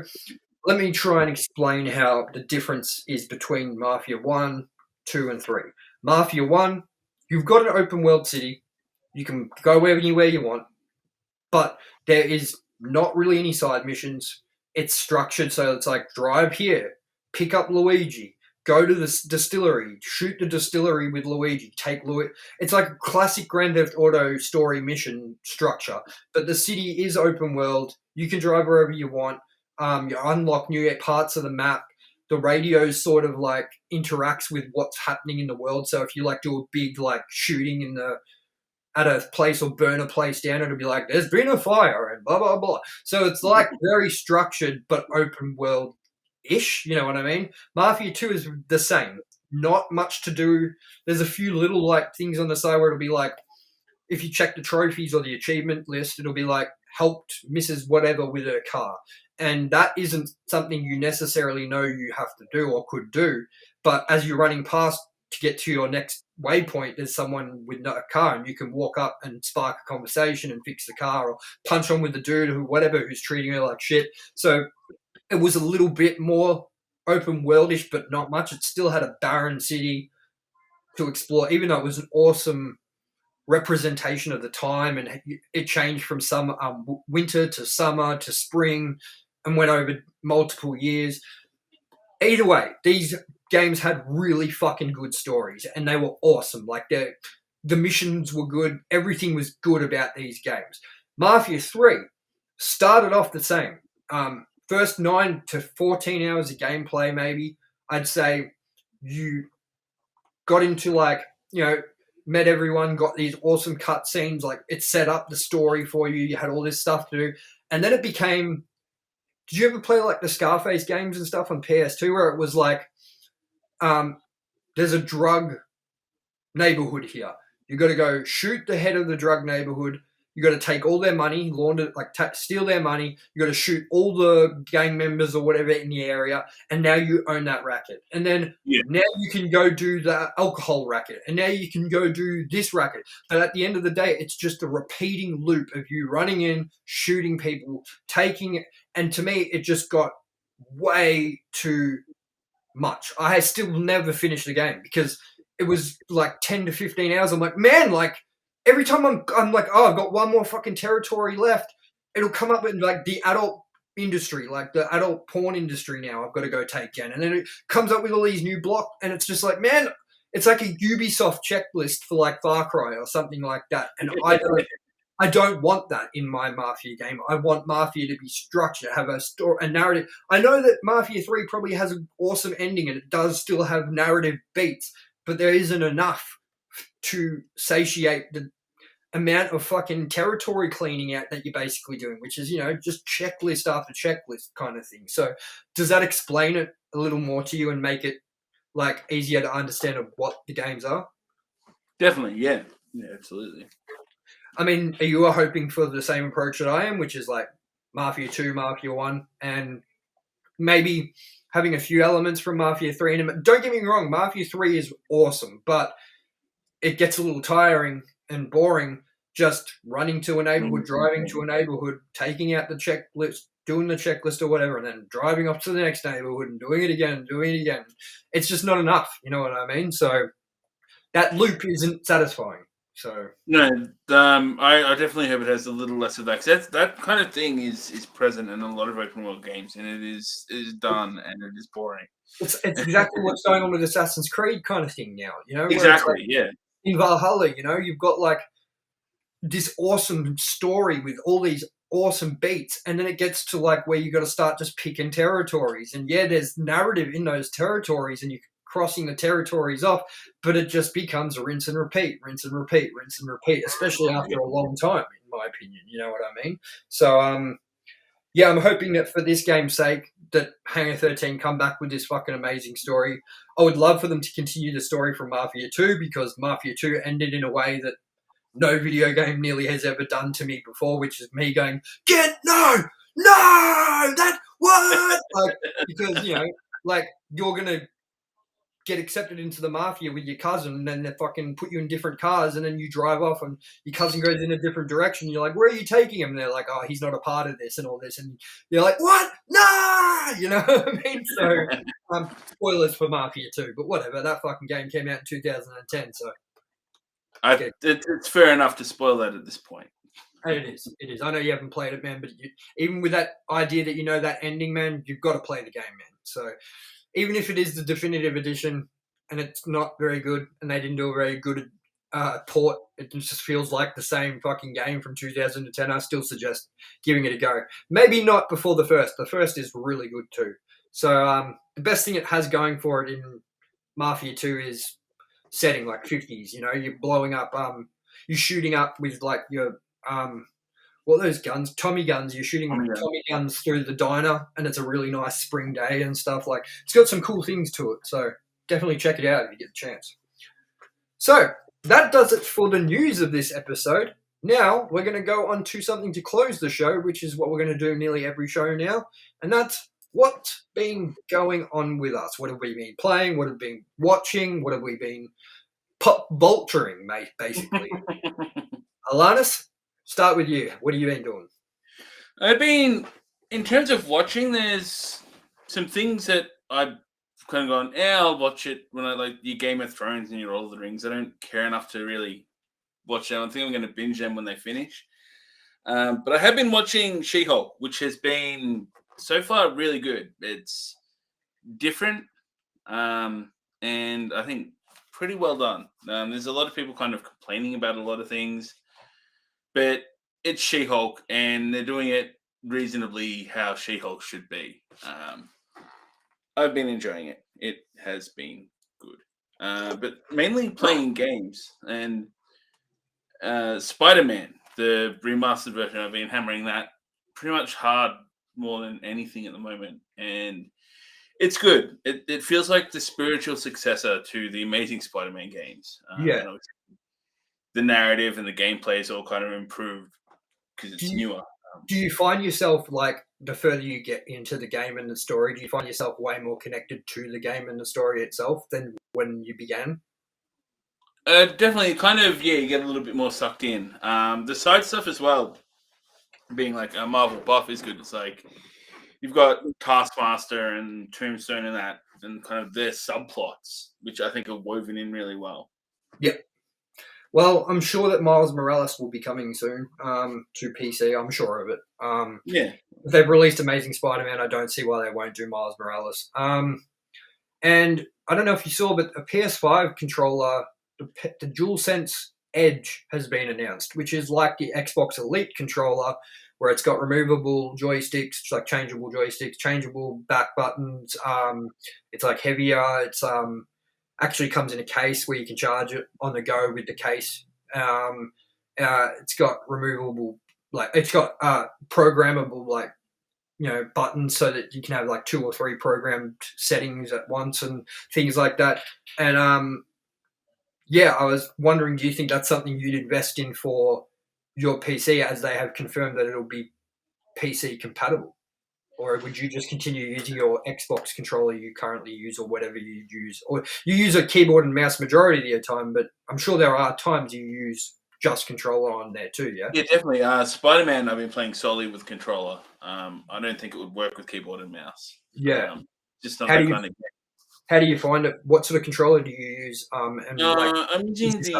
let me try and explain how the difference is between Mafia 1, 2, and 3. Mafia 1, you've got an open world city. You can go anywhere you want, but there is not really any side missions. It's structured so it's like drive here, pick up Luigi, go to the distillery, shoot the distillery with Luigi, take Luigi. It's like a classic Grand Theft Auto story mission structure, but the city is open world. You can drive wherever you want. You unlock new parts of the map. The radio sort of like interacts with what's happening in the world. So if you like do a big like shooting in the at a place or burn a place down, it'll be like, there's been a fire and blah, blah, blah. So it's like very structured but open world ish, you know what I mean? Mafia 2 is the same. Not much to do. There's a few little like things on the side where it'll be like, if you check the trophies or the achievement list, it'll be like, helped Mrs. Whatever with her car. And that isn't something you necessarily know you have to do or could do. But as you're running past to get to your next waypoint, there's someone with a car and you can walk up and spark a conversation and fix the car or punch on with the dude who whatever who's treating her like shit. So it was a little bit more open worldish, but not much. It still had a barren city to explore, even though it was an awesome representation of the time, and it changed from some winter to summer to spring and went over multiple years. Either way, these games had really fucking good stories and they were awesome. Like the missions were good. Everything was good about these games. Mafia 3 started off the same. First 9 to 14 hours of gameplay, maybe, I'd say you got into like, met everyone, got these awesome cutscenes, like it set up the story for you. You had all this stuff to do. And then it became, did you ever play like the Scarface games and stuff on PS2 where it was like, there's a drug neighborhood here. You got to go shoot the head of the drug neighborhood. You got to take all their money, launder, like steal their money. You got to shoot all the gang members or whatever in the area, and now you own that racket. And then now you can go do the alcohol racket, and now you can go do this racket. But at the end of the day, it's just a repeating loop of you running in, shooting people, taking it. And to me, it just got way too much. I still never finished the game because it was like 10 to 15 hours. I'm like, man, like, every time I'm like, oh, I've got one more fucking territory left, it'll come up with like the adult industry, like the adult porn industry now I've got to go take in. And then it comes up with all these new blocks and it's just like, man, it's like a Ubisoft checklist for like Far Cry or something like that. And I don't want that in my Mafia game. I want Mafia to be structured, have a story, a narrative. I know that Mafia 3 probably has an awesome ending and it does still have narrative beats, but there isn't enough to satiate the amount of fucking territory cleaning out that you're basically doing, which is, just checklist after checklist kind of thing. So does that explain it a little more to you and make it like easier to understand of what the games are? Definitely, yeah. Yeah, absolutely. I mean, are you hoping for the same approach that I am, which is like Mafia 2, Mafia 1, and maybe having a few elements from Mafia 3? And don't get me wrong, Mafia 3 is awesome, but it gets a little tiring and boring just running to a neighborhood, driving to a neighborhood, taking out the checklist, doing the checklist or whatever, and then driving up to the next neighborhood and doing it again, doing it again. It's just not enough, you know what I mean? So that loop isn't satisfying. So no, I definitely hope it has a little less of that. 'Cause that kind of thing is present in a lot of open world games, and it is done and it is boring. It's exactly what's going on with Assassin's Creed kind of thing now, Exactly, like, yeah. in Valhalla, you've got like this awesome story with all these awesome beats, and then it gets to like where you got to start just picking territories, and there's narrative in those territories, and you're crossing the territories off, but it just becomes a rinse and repeat, especially after a long time, in my opinion. You know what I mean? So I'm hoping that for this game's sake that Hangar 13 come back with this fucking amazing story. I would love for them to continue the story from Mafia 2 because Mafia 2 ended in a way that no video game nearly has ever done to me before, which is me going, no, that what? Like, because, like, you're going to get accepted into the Mafia with your cousin, and then they fucking put you in different cars, and then you drive off, and your cousin goes in a different direction. You're like, where are you taking him? And they're like, oh, he's not a part of this and all this. And you're like, what? Nah! You know what I mean? So, spoilers for Mafia 2, but whatever. That fucking game came out in 2010, so. It's fair enough to spoil that at this point. It is. It is. I know you haven't played it, man, but even with that idea that you know that ending, man, you've got to play the game, man. So even if it is the definitive edition and it's not very good and they didn't do a very good port, it just feels like the same fucking game from 2010. I still suggest giving it a go. Maybe not before the first. The first is really good too. So the best thing it has going for it in Mafia 2 is setting, like 50s. You know, you're blowing up, you're shooting up with like your what are those guns? Tommy guns. You're shooting Tommy guns through the diner, and it's a really nice spring day and stuff. Like, it's got some cool things to it. So definitely check it out if you get the chance. So that does it for the news of this episode. Now we're going to go on to something to close the show, which is what we're going to do nearly every show now, and that's what's been going on with us. What have we been playing? What have we been watching? What have we been vulturing, mate, basically? Alanis, start with you. What have you been doing? I've been, in terms of watching, there's some things that I've kind of gone, I'll watch it when I like your Game of Thrones and your Lord of the Rings. I don't care enough to really watch them. I think I'm going to binge them when they finish. But I have been watching She-Hulk, which has been so far really good. It's different, and I think pretty well done. There's a lot of people kind of complaining about a lot of things, but it's She-Hulk, and they're doing it reasonably how She-Hulk should be. I've been enjoying it. It has been good. But mainly playing games. And Spider-Man, the remastered version, I've been hammering that pretty much hard more than anything at the moment. And it's good. It feels like the spiritual successor to the Amazing Spider-Man games. Yeah. The narrative and the gameplay is all kind of improved because it's newer. Do you find yourself, like, the further you get into the game and the story, do you find yourself way more connected to the game and the story itself than when you began? Definitely, kind of, you get a little bit more sucked in. The side stuff as well, being like a Marvel buff is good. It's like, you've got Taskmaster and Tombstone and that, and kind of their subplots, which I think are woven in really well. Yeah. Well, I'm sure that Miles Morales will be coming soon to PC. I'm sure of it. Yeah. If they've released Amazing Spider-Man, I don't see why they won't do Miles Morales. And I don't know if you saw, but a PS5 controller, the DualSense Edge, has been announced, which is like the Xbox Elite controller, where it's got removable joysticks, like changeable joysticks, changeable back buttons. It's like heavier. It's actually comes in a case where you can charge it on the go with the case. It's got removable, like, it's got programmable, like, you know, buttons so that you can have like 2 or 3 programmed settings at once and things like that. And yeah, I was wondering, do you think that's something you'd invest in for your PC, as they have confirmed that it'll be PC compatible? Or would you just continue using your Xbox controller you currently use, or whatever you use? Or you use a keyboard and mouse majority of your time, but I'm sure there are times you use just controller on there too, yeah? Yeah, definitely. Spider-Man, I've been playing solely with controller. I don't think it would work with keyboard and mouse. Yeah. Just not that kind of game. How do you find it? What sort of controller do you use? I'm using the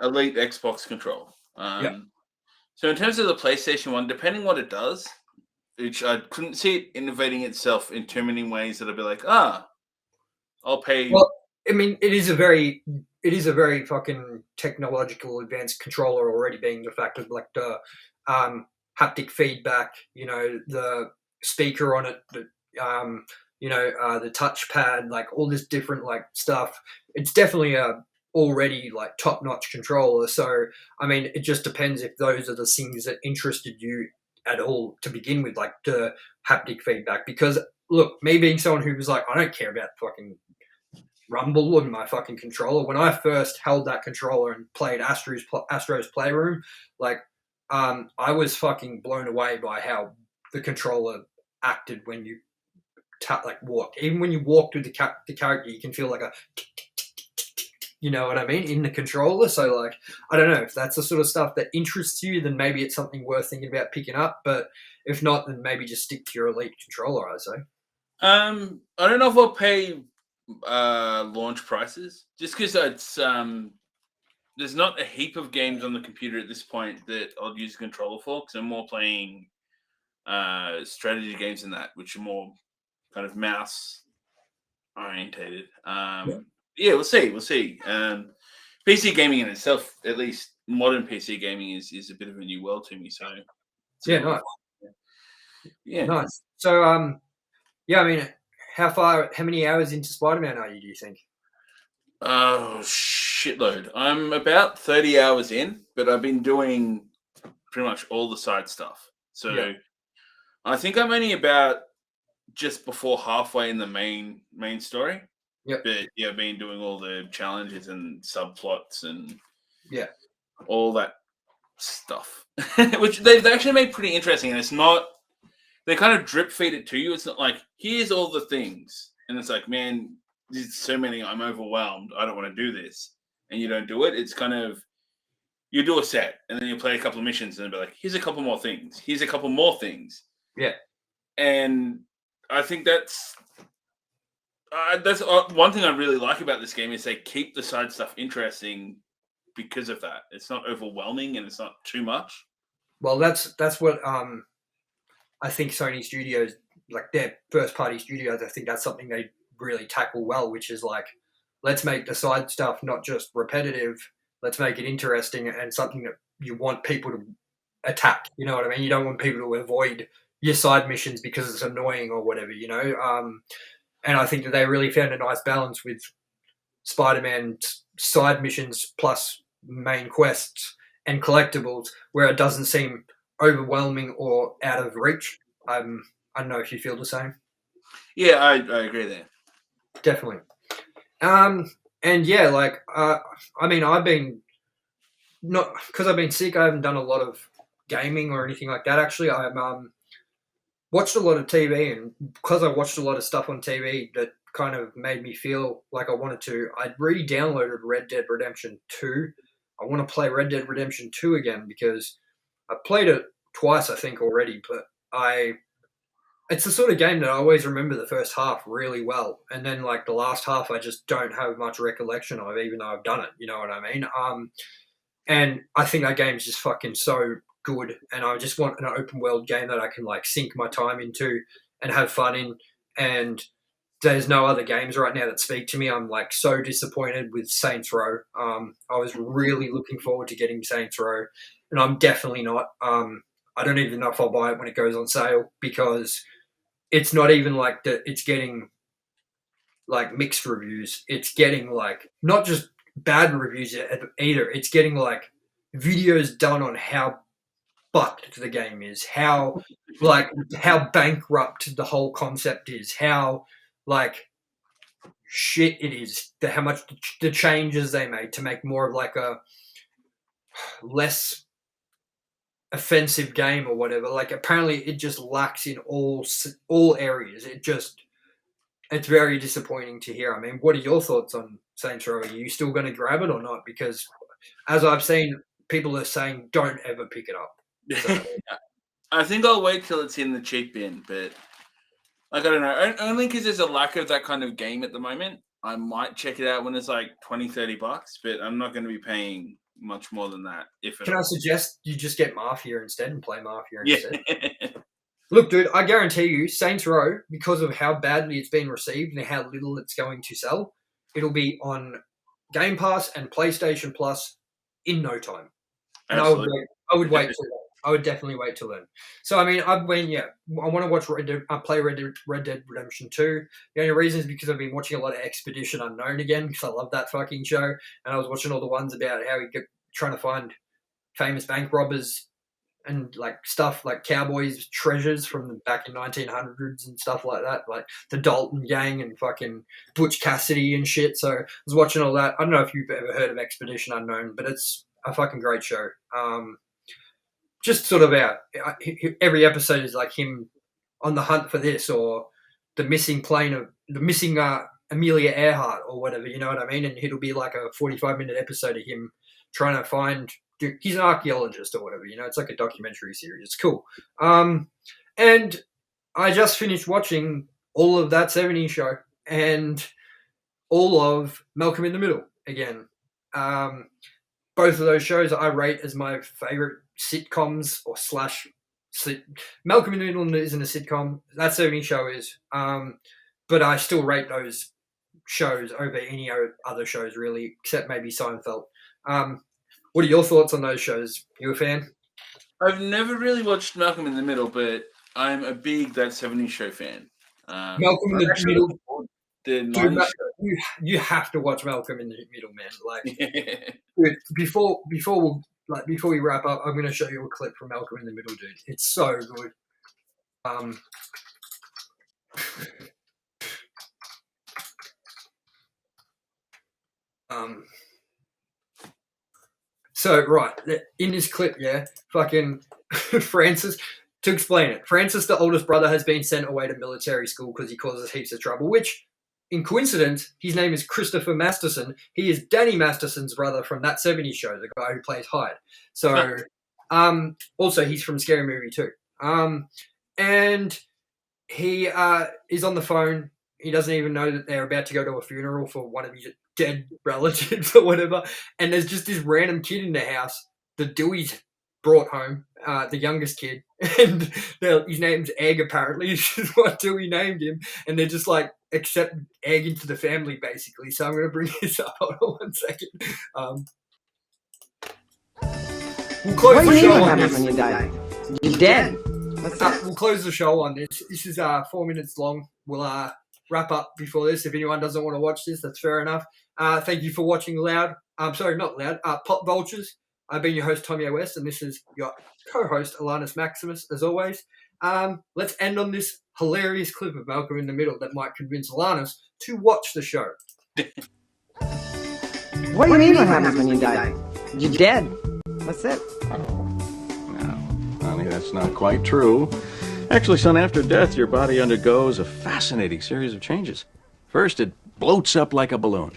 Elite Xbox control. So in terms of the PlayStation 1, depending what it does, which I couldn't see it innovating itself in too many ways that I'd be like, I'll pay. Well, I mean, it is a very fucking technological advanced controller already, being the fact of like the haptic feedback, you know, the speaker on it, the the touchpad, like all this different like stuff. It's definitely a already like top-notch controller. So I mean, it just depends if those are the things that interested you at all to begin with, like the haptic feedback. Because look, me being someone who was like, I don't care about fucking rumble on my fucking controller. When I first held that controller and played Astro's Playroom, like I was fucking blown away by how the controller acted when you walk. Even when you walk through the character, you can feel like a, you know what I mean, in the controller. So like, I don't know if that's the sort of stuff that interests you, then maybe it's something worth thinking about picking up. But if not, then maybe just stick to your Elite controller, I'd say. I don't know if I'll pay launch prices just because it's there's not a heap of games on the computer at this point that I'll use a controller for because I'm more playing strategy games than that, which are more kind of mouse orientated. Yeah, we'll see. We'll see. PC gaming in itself, at least modern PC gaming, is a bit of a new world to me. So Yeah, nice. Yeah, nice. So yeah, I mean, how many hours into Spider-Man are you? Do you think? Oh, shitload. I'm about 30 hours in, but I've been doing pretty much all the side stuff. So Yeah. I think I'm only about just before halfway in the main story. Yep. But yeah, I've been doing all the challenges and subplots and Yeah. all that stuff, which they've actually made pretty interesting. And it's not, they kind of drip feed it to you. It's not like, here's all the things. And it's like, man, there's so many, I'm overwhelmed. I don't want to do this. And you don't do it. It's kind of, you do a set and then you play a couple of missions and be like, here's a couple more things. Here's a couple more things. Yeah. And I think that's one thing I really like about this game is they keep the side stuff interesting because of that. It's not overwhelming and it's not too much. Well, that's what I think Sony Studios, like their first party studios, I think that's something they really tackle well, which is like, let's make the side stuff not just repetitive, let's make it interesting and something that you want people to attack. You know what I mean? You don't want people to avoid your side missions because it's annoying or whatever, you know? And I think that they really found a nice balance with Spider-Man side missions plus main quests and collectibles where it doesn't seem overwhelming or out of reach. I don't know if you feel the same. Yeah, I agree there. Definitely. And yeah, like, I mean, I've been not because I've been sick. I haven't done a lot of gaming or anything like that. Actually, I've watched a lot of TV, and because I watched a lot of stuff on TV that kind of made me feel like I wanted to, I re-downloaded Red Dead Redemption 2. I want to play Red Dead Redemption 2 again because I played it twice, I think, already, but it's the sort of game that I always remember the first half really well, and then like the last half, I just don't have much recollection of, even though I've done it. You know what I mean? And I think that game's just fucking so good, and I just want an open world game that I can like sink my time into and have fun in. And there's no other games right now that speak to me. I'm like so disappointed with Saints Row. I was really looking forward to getting Saints Row, and I'm definitely not. I don't even know if I'll buy it when it goes on sale because it's not even like that. It's getting like mixed reviews. It's getting like not just bad reviews either. It's getting like videos done on how fucked the game is, how bankrupt the whole concept is, how like shit it is, how much the changes they made to make more of like a less offensive game or whatever. Like apparently it just lacks in all areas. It's very disappointing to hear. I mean, what are your thoughts on Saints Row? Are you still going to grab it or not? Because as I've seen, people are saying don't ever pick it up. So. I think I'll wait till it's in the cheap bin, but like I don't know. Only because there's a lack of that kind of game at the moment. I might check it out when it's like $20-$30, but I'm not going to be paying much more than that. Can I suggest you just get Mafia instead and play Mafia instead? Yeah. Look, dude, I guarantee you, Saints Row, because of how badly it's been received and how little it's going to sell, it'll be on Game Pass and PlayStation Plus in no time. And Absolutely. I would wait till then. I would definitely wait till then. So, I mean, I want to watch play Red Dead Redemption 2. The only reason is because I've been watching a lot of Expedition Unknown again because I love that fucking show. And I was watching all the ones about how trying to find famous bank robbers and like stuff like cowboys treasures from back in 1900s and stuff like that, like the Dalton gang and fucking Butch Cassidy and shit. So I was watching all that. I don't know if you've ever heard of Expedition Unknown, but it's a fucking great show. Just sort of every episode is like him on the hunt for this or the missing Amelia Earhart or whatever, you know what I mean? And it'll be like a 45-minute episode of him trying to find. He's an archaeologist or whatever, you know. It's like a documentary series. It's cool. And I just finished watching all of That 70s Show and all of Malcolm in the Middle again. Both of those shows I rate as my favorite sitcoms or slash. Malcolm in the Middle isn't a sitcom. That 70s Show is. But I still rate those shows over any other shows, really, except maybe Seinfeld. What are your thoughts on those shows? You a fan? I've never really watched Malcolm in the Middle, but I'm a big That 70s Show fan. Malcolm in the Middle. The 90s show. You have to watch Malcolm in the Middle, man. Like, dude, before we wrap up, I'm going to show you a clip from Malcolm in the Middle, dude. It's so good. So, right, in this clip, yeah, fucking Francis, to explain it, Francis, the oldest brother, has been sent away to military school because he causes heaps of trouble, which, in coincidence, his name is Christopher Masterson. He is Danny Masterson's brother from That 70s Show, the guy who plays Hyde. So, also, he's from Scary Movie too. And he is on the phone. He doesn't even know that they're about to go to a funeral for one of his dead relatives or whatever. And there's just this random kid in the house that Dewey's brought home, the youngest kid. And his name's Egg, apparently. This is what Dewey named him. And they're just like, accept Egg into the family, basically. So I'm going to bring this up. Hold on 1 second. We'll close the show on this. When you die? You're dead. We'll close the show on this. This is 4 minutes long. We'll wrap up before this. If anyone doesn't want to watch this, that's fair enough. Thank you for watching Pop Vultures. I've been your host, Tommy O. West, and this is your co-host, Alanis Maximus, as always. Let's end on this hilarious clip of Malcolm in the Middle that might convince Alanis to watch the show. What do you mean what happens when you die? You're dead. That's it. No, honey, that's not quite true. Actually, son, after death, your body undergoes a fascinating series of changes. First, it bloats up like a balloon,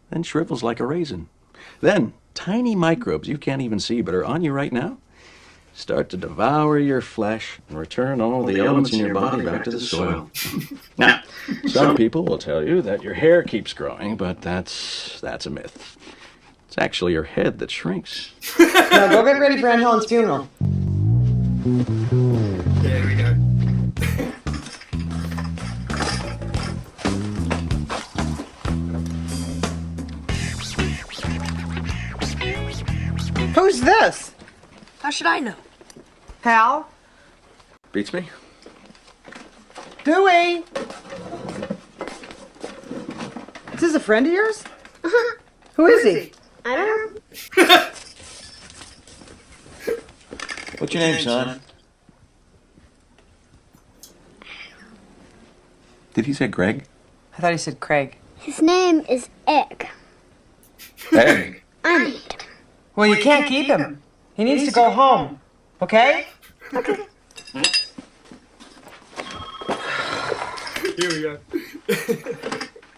then shrivels like a raisin. Then, tiny microbes you can't even see but are on you right now start to devour your flesh and return all the elements in your body back to the soil. Now, some people will tell you that your hair keeps growing, but that's a myth. It's actually your head that shrinks. Now go get ready for Aunt Helen's funeral. There we go. Who's this? How should I know? Hal? Beats me? Dewey? Is this a friend of yours? Who is he? I don't know. What's your name, son? Did he say Greg? I thought he said Craig. His name is Egg. Egg? I named him. Well, you can't keep him. He needs to go home. Okay? Here we go.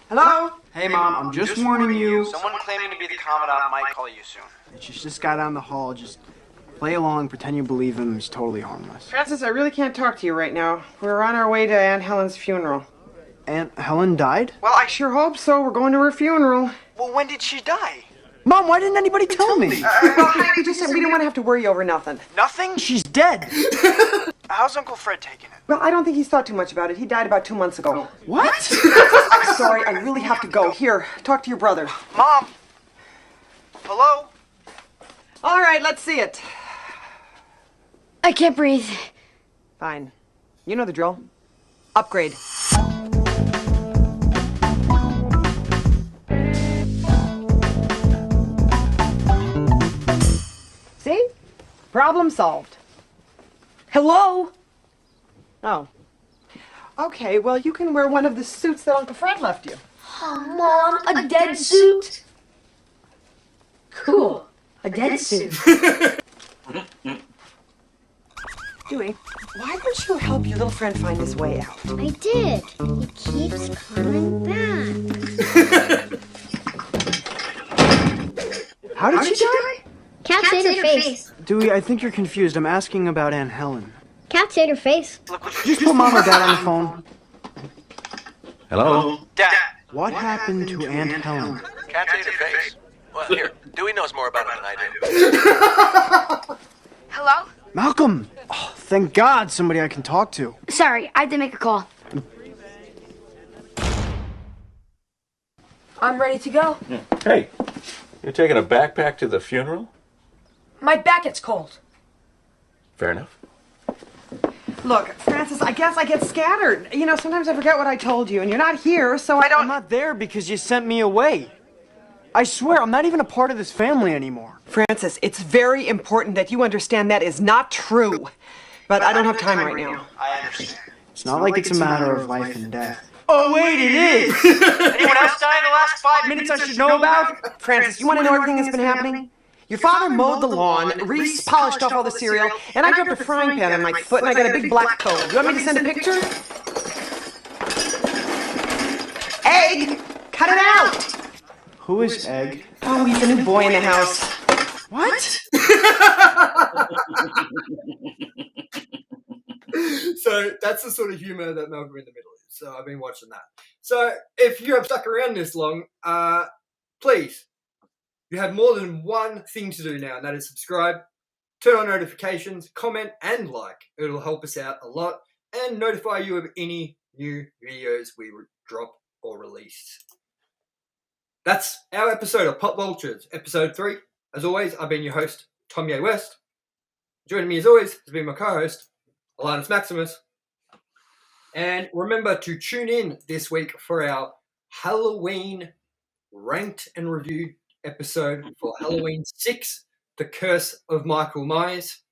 Hello? Hey, Mom, I'm just warning you. Someone claiming to be the Commandant might call you soon. It's just this guy down the hall. Just play along, pretend you believe him. He's totally harmless. Francis, I really can't talk to you right now. We're on our way to Aunt Helen's funeral. Aunt Helen died? Well, I sure hope so. We're going to her funeral. Well, when did she die? Mom, why didn't anybody tell me? We just said we didn't want to have to worry over nothing. Nothing? She's dead. How's Uncle Fred taking it? Well, I don't think he's thought too much about it. He died about 2 months ago. What? I'm sorry, I really have to go. Here, talk to your brother. Mom? Hello? All right, let's see it. I can't breathe. Fine. You know the drill. Upgrade. See? Problem solved. Hello? Oh. Okay, well, you can wear one of the suits that Uncle Fred left you. Oh, Mom, a dead suit? Cool. A dead suit. Dewey, why don't you help your little friend find his way out? I did. He keeps coming back. How did she die? Cats ate her face. Dewey, I think you're confused. I'm asking about Aunt Helen. Cats ate her face. Just put Mom or Dad on the phone. Hello? Dad. What happened to Aunt Helen? Cats ate her face. Well, here, Dewey knows more about it than I do. Hello? Malcolm! Oh, thank God, somebody I can talk to. Sorry, I had to make a call. I'm ready to go. Hey, you're taking a backpack to the funeral? My back gets cold. Fair enough. Look, Francis, I guess I get scattered. You know, sometimes I forget what I told you, and you're not here, so I I'm don't... not there because you sent me away. I swear, I'm not even a part of this family anymore. Francis, it's very important that you understand that is not true. But I don't have time right now. I understand. It's not like it's a matter of life and death. Oh, wait, it is! Anyone else die in the last 5 minutes Minutes I should know about? Francis, you want to know everything that's been happening? Your father mowed the lawn, Reese polished off all the cereal, and I dropped a frying pan on my foot and I got a big black coat. You want me to send a picture? Egg! Cut it out! Who is Egg? Oh, he's the new boy in the house. What? So that's the sort of humor that Malcolm in the Middle is. So I've been watching that. So if you have stuck around this long, please, you have more than one thing to do now, and that is subscribe, turn on notifications, comment, and like. It'll help us out a lot and notify you of any new videos we drop or release. That's our episode of Pop Vultures, episode 3. As always, I've been your host, Tom Ye West. Joining me as always has been my co-host, Alanus Maximus. And remember to tune in this week for our Halloween ranked and reviewed episode for Halloween 6, The Curse of Michael Myers,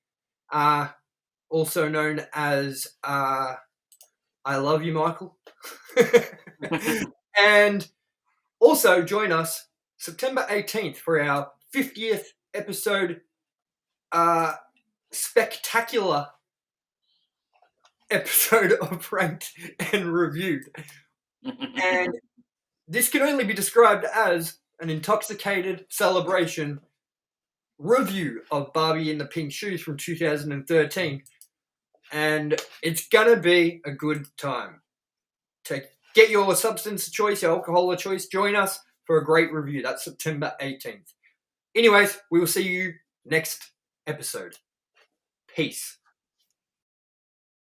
also known as I Love You, Michael. And also join us September 18th for our 50th episode spectacular episode of Ranked and Reviewed. And this can only be described as an intoxicated celebration review of Barbie in the Pink Shoes from 2013. And it's gonna be a good time. Get your substance of choice, your alcohol of choice, join us for a great review. That's September 18th. Anyways, we will see you next episode. Peace.